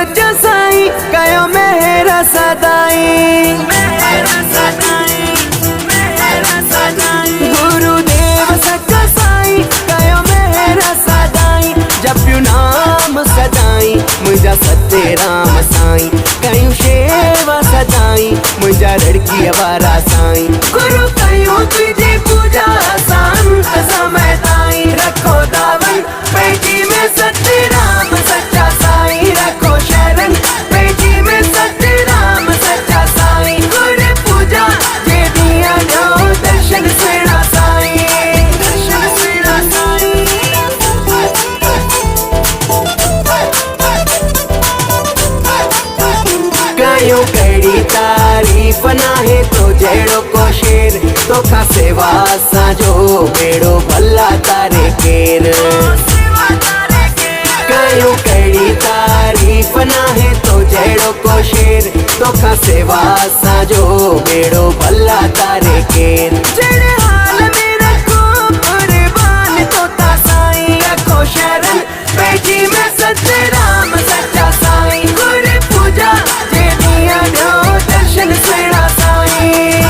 सच्चा साईं कयो मेहर सदाई। गुरुदेव सच्चा साईं कयो मेहर सदाई। जपियो नाम सदाई मुझा सतराम साईं कयूं शेवा सदाई मुझा रड़की अवारा साईं। गुरु कयूं तुझी पूजा संत समय ताईं रखो दावन पेटी में सतराम सच्चा साईं। रखो शरण पेटी में सतराम सच्चा साईं। गुरु पूजा जे दिया नो दर्शन सेना साईं। दर्शन सेना साईं। कयूं कड़ी तारीफ नाहे तो जड़ो को शेर तोखा सेवा साजो बेड़ो भला तारे केर। कयूं कड़ी तारीफ नाहे तो जड़ो को शेर तोखा सेवा साजो बेड़ो भला तारे केर। जड़े हाल में रखो कुर्बान तोता साईं। रखो शरण पेटी में सतराम सच्चा साईं। गुरु पूजा जे दिया नो दर्शन सेना साईं।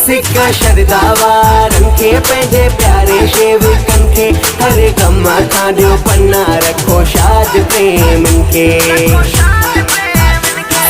सिक्का शरदा वारन खे पंहिंजे प्यारे शेवकन खे हर गम खां ॾियो पन्ना रखो शाद प्रेमन खे।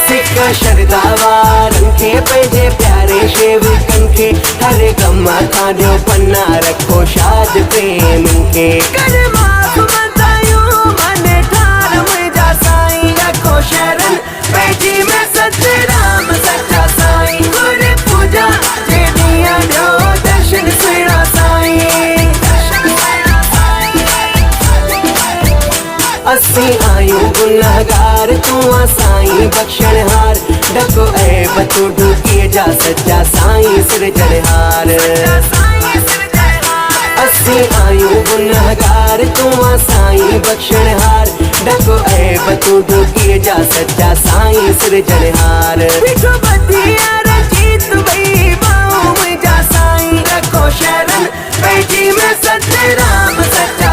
सिक्का शरदा वारन खे पंहिंजे प्यारे शेवकन खे हर गम खां ॾियो पन्ना रखो शाद प्रेमन खे। कर माफ़ मतायूं मन ठार मुंहिंजा साईं। रखो शरण पेटी में सतराम सच्चा साईं। गुरु पूजा जे दिया नो दर्शन सेना साईं। असीं आयूं गुनहगार तूं आ साईं बख्शणहार। डको ऐब तूं ढुकीअ जा सच्चा साईं सिरजणहार। असीं आयूं गुनहगार तूं आ साईं बख्शणहार। डको ऐब तूं ढुकीअ जा सच्चा साईं सिरजणहार। बिठो बधिया रंजीत वई बाऊं मुंहिंजा साईं। रखो शरण पेटी में सतराम सच्चा